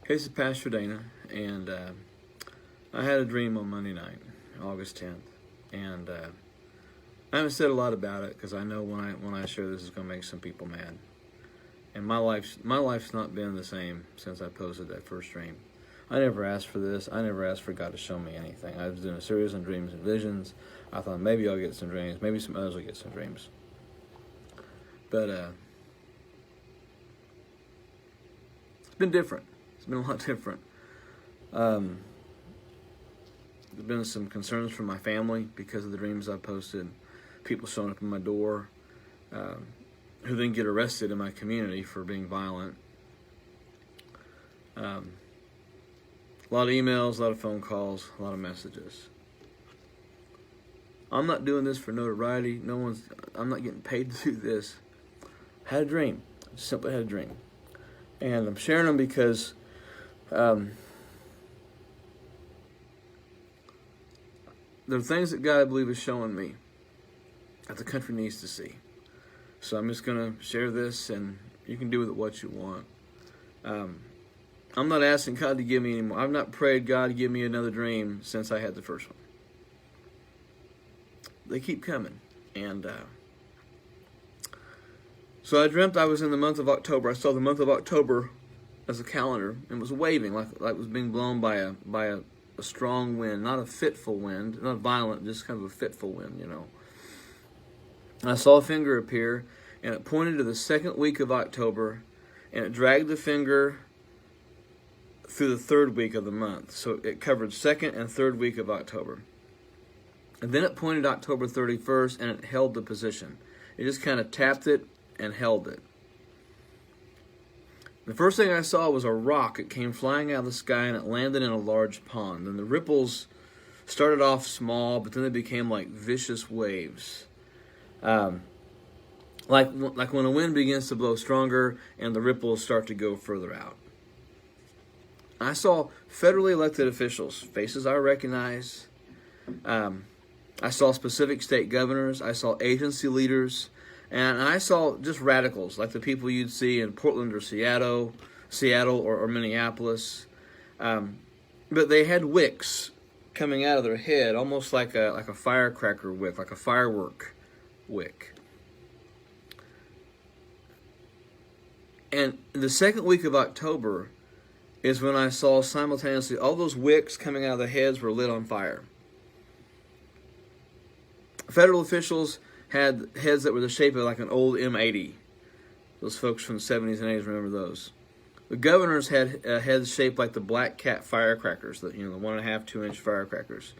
This is Pastor Dana, and I had a dream on Monday night, August 10th, and I haven't said a lot about it because I know when I share this is going to make some people mad. And my life's not been the same since I posted that first dream. I never asked for this. I never asked for God to show me anything. I was doing a series on dreams and visions. I thought maybe I'll get some dreams. Maybe some others will get some dreams. But it's been different. It's been a lot different. There's been some concerns from my family because of the dreams I posted. People showing up at my door who then get arrested in my community for being violent. A lot of emails, a lot of phone calls, a lot of messages. I'm not doing this for notoriety. I'm not getting paid to do this. I had a dream. I just simply had a dream. And I'm sharing them because there are things that God, I believe, is showing me that the country needs to see. So I'm just going to share this, and you can do with it what you want. I'm not asking God to give me any more. I've not prayed God to give me another dream since I had the first one. They keep coming. And so I dreamt I was in the month of October. I saw the month of October as a calendar, and was waving like it was being blown by a strong wind, not a fitful wind, not violent, just kind of a fitful wind, you know. And I saw a finger appear, and it pointed to the second week of October, and it dragged the finger through the third week of the month. So it covered second and third week of October. And then it pointed October 31st, and it held the position. It just kind of tapped it and held it. The first thing I saw was a rock. It came flying out of the sky, and it landed in a large pond. And the ripples started off small, but then they became like vicious waves. Like when a wind begins to blow stronger and the ripples start to go further out. I saw federally elected officials, faces I recognize. I saw specific state governors. I saw agency leaders. And I saw just radicals, like the people you'd see in Portland or Seattle or Minneapolis. But they had wicks coming out of their head, almost like a firecracker wick, like a firework wick. And the second week of October is when I saw simultaneously all those wicks coming out of the heads were lit on fire. Federal officials had heads that were the shape of like an old M80. Those folks from the 70s and 80s remember those. The governors had heads shaped like the Black Cat firecrackers, the 1.5, 2-inch firecrackers.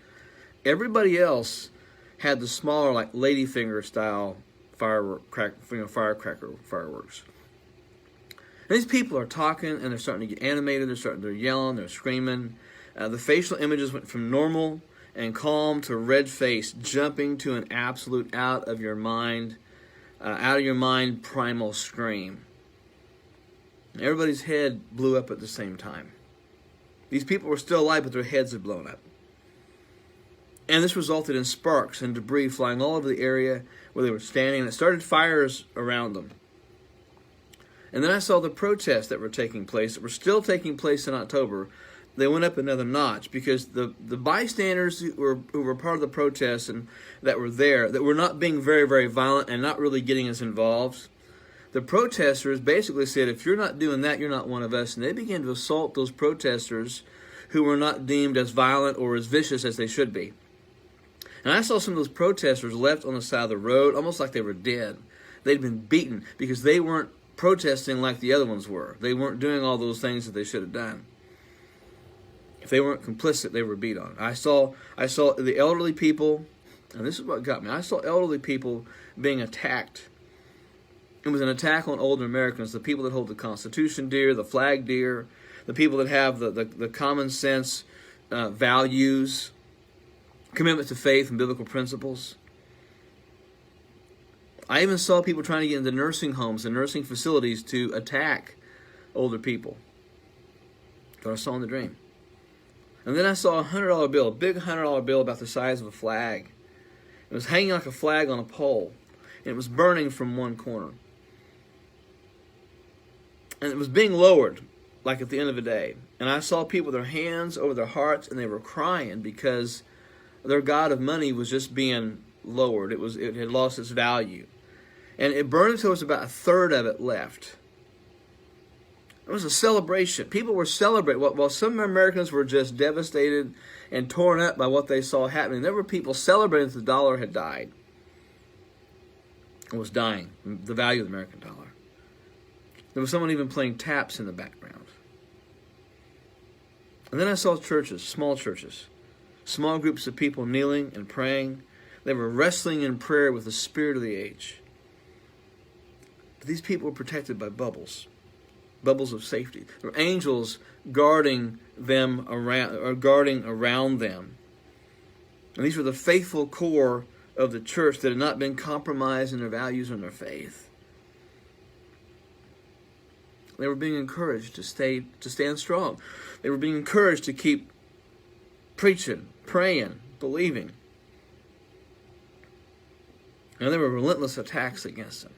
Everybody else had the smaller, like ladyfinger style firecracker fireworks. And these people are talking, and they're starting to get animated. They're yelling, they're screaming. The facial images went from normal and calm to red face, jumping to an absolute out of your mind primal scream. And everybody's head blew up at the same time. These people were still alive, but their heads had blown up. And this resulted in sparks and debris flying all over the area where they were standing, and it started fires around them. And then I saw the protests that were taking place, that were still taking place in October. They went up another notch because the bystanders who were part of the protests and that were there, that were not being very, very violent and not really getting us involved, the protesters basically said, if you're not doing that, you're not one of us. And they began to assault those protesters who were not deemed as violent or as vicious as they should be. And I saw some of those protesters left on the side of the road, almost like they were dead. They'd been beaten because they weren't protesting like the other ones were. They weren't doing all those things that they should have done. If they weren't complicit, they were beat on. I saw the elderly people, and this is what got me. I saw elderly people being attacked. It was an attack on older Americans, the people that hold the Constitution dear, the flag dear, the people that have the common sense values, commitment to faith and biblical principles. I even saw people trying to get into nursing homes and nursing facilities to attack older people. That's what I saw in the dream. And then I saw a $100 bill, a big $100 bill about the size of a flag. It was hanging like a flag on a pole, and it was burning from one corner. And it was being lowered like at the end of the day. And I saw people with their hands over their hearts, and they were crying because their god of money was just being lowered. It had lost its value. And it burned until there was about a third of it left. It was a celebration. People were celebrating. While some Americans were just devastated and torn up by what they saw happening, there were people celebrating that the dollar had died. It was dying, the value of the American dollar. There was someone even playing taps in the background. And then I saw churches, small groups of people kneeling and praying. They were wrestling in prayer with the spirit of the age. But these people were protected by bubbles of safety. There were angels guarding them around, or guarding around them. And these were the faithful core of the church that had not been compromised in their values and their faith. They were being encouraged to stand strong. They were being encouraged to keep preaching, praying, believing. And there were relentless attacks against them.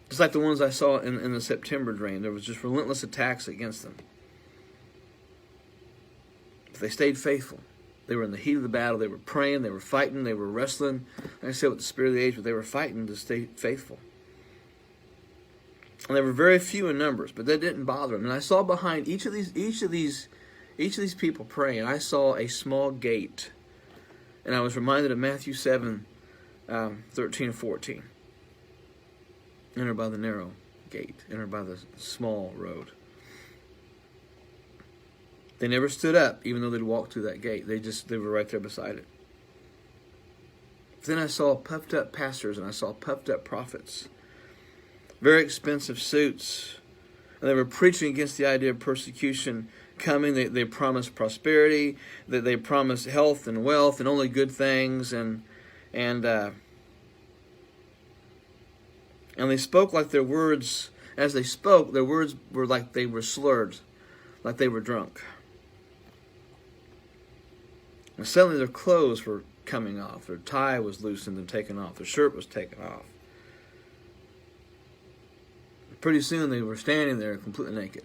Just like the ones I saw in the September drain. There was just relentless attacks against them. But they stayed faithful. They were in the heat of the battle. They were praying. They were fighting. They were wrestling. Like I said, with the spirit of the age, but they were fighting to stay faithful. And they were very few in numbers, but that didn't bother them. And I saw behind each of these people praying, I saw a small gate. And I was reminded of Matthew 7, 13 and 14. Enter by the narrow gate. Enter by the small road. They never stood up, even though they'd walked through that gate. They were right there beside it. Then I saw puffed up pastors and I saw puffed up prophets. Very expensive suits. And they were preaching against the idea of persecution coming. They promised prosperity. They promised health and wealth and only good things. And they spoke like their words, as they spoke, their words were like they were slurred, like they were drunk. And suddenly their clothes were coming off. Their tie was loosened and taken off. Their shirt was taken off. Pretty soon they were standing there completely naked.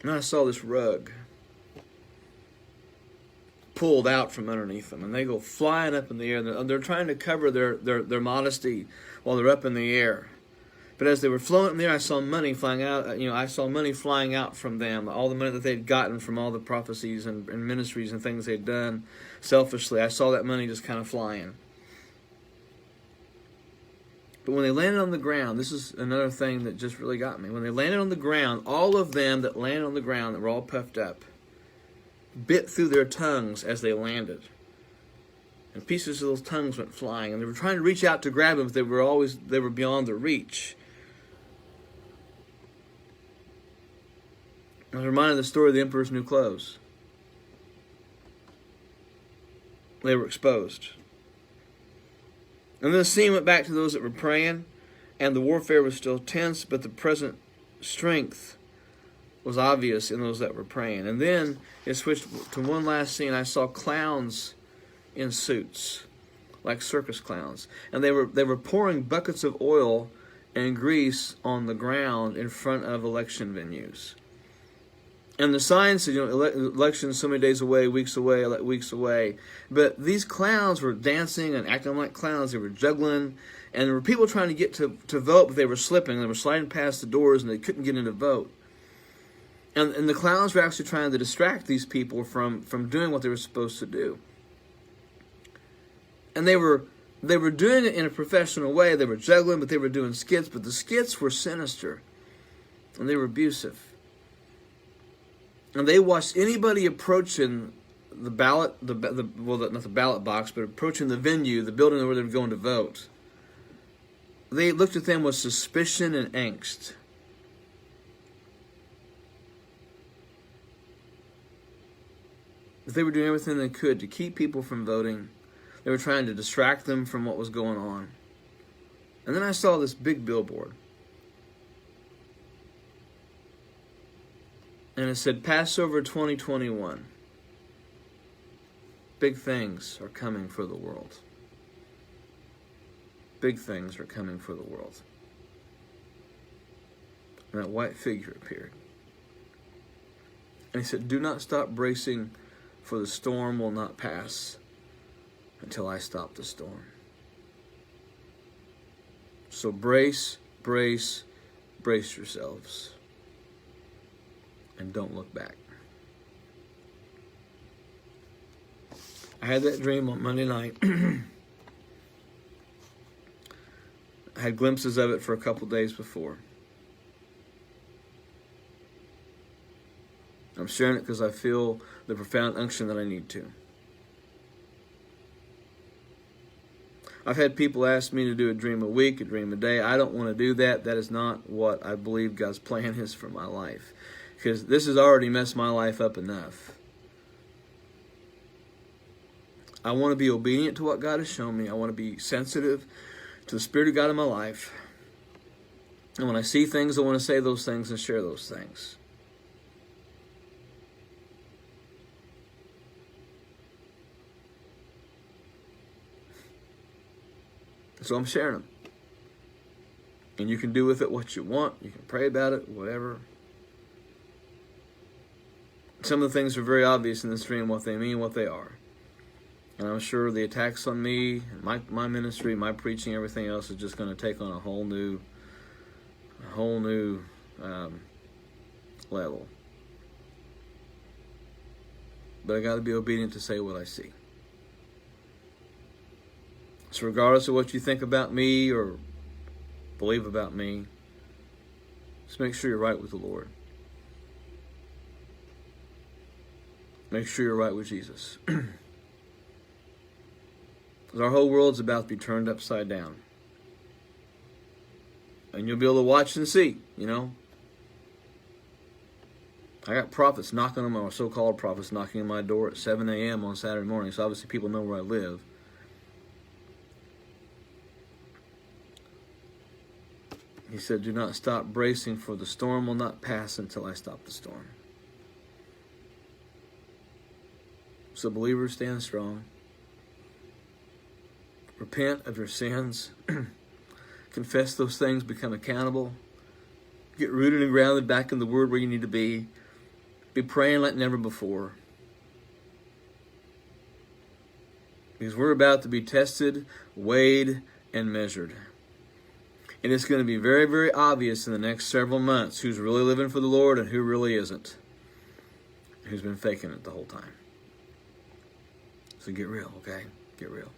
And I saw this rug pulled out from underneath them, and they go flying up in the air. They're trying to cover their modesty while they're up in the air. But as they were floating in the air, I saw money flying out. I saw money flying out from them. All the money that they'd gotten from all the prophecies and ministries and things they'd done selfishly. I saw that money just kind of flying. But when they landed on the ground, this is another thing that just really got me. When they landed on the ground, all of them that landed on the ground that were all puffed up bit through their tongues as they landed. And pieces of those tongues went flying. And they were trying to reach out to grab them, but they were beyond their reach. I was reminded of the story of the emperor's new clothes. They were exposed. And then the scene went back to those that were praying, and the warfare was still tense, but the present strength was obvious in those that were praying. And then it switched to one last scene. I saw clowns in suits, like circus clowns. And they were pouring buckets of oil and grease on the ground in front of election venues. And the sign said, election so many days away, weeks away, weeks away. But these clowns were dancing and acting like clowns. They were juggling. And there were people trying to get to vote, but they were slipping. They were sliding past the doors, and they couldn't get in to vote. And the clowns were actually trying to distract these people from doing what they were supposed to do. And they were doing it in a professional way. They were juggling, but they were doing skits. But the skits were sinister, and they were abusive. And they watched anybody approaching the ballot, not the ballot box, but approaching the venue, the building where they were going to vote. They looked at them with suspicion and angst. But they were doing everything they could to keep people from voting. They were trying to distract them from what was going on. And then I saw this big billboard. And it said, Passover 2021. Big things are coming for the world. Big things are coming for the world. and that white figure appeared. And he said, do not stop bracing, for the storm will not pass until I stop the storm. So brace, brace, brace yourselves. And don't look back. I had that dream on Monday night. I had glimpses of it for a couple days before. I'm sharing it because I feel the profound unction that I need to. I've had people ask me to do a dream a week, a dream a day. I don't want to do that. That is not what I believe God's plan is for my life. Because this has already messed my life up enough. I want to be obedient to what God has shown me. I want to be sensitive to the Spirit of God in my life. And when I see things, I want to say those things and share those things. So I'm sharing them. And you can do with it what you want. You can pray about it, whatever. Some of the things are very obvious in this dream, what they mean, what they are. And I'm sure the attacks on me, my ministry, my preaching, everything else is just going to take on a whole new level. But I got to be obedient to say what I see. So regardless of what you think about me or believe about me, just make sure you're right with the Lord. Make sure you're right with Jesus. Because our whole world's about to be turned upside down. And you'll be able to watch and see, you know. I got prophets knocking on my, so-called prophets knocking on my door at 7 a.m. on Saturday morning. So obviously people know where I live. He said, do not stop bracing, for the storm will not pass until I stop the storm. So believers, stand strong. Repent of your sins. Confess those things. Become accountable. Get rooted and grounded back in the Word where you need to be. Be praying like never before. Because we're about to be tested, weighed, and measured. And it's going to be very, very obvious in the next several months who's really living for the Lord and who really isn't. Who's been faking it the whole time. So get real, okay? Get real.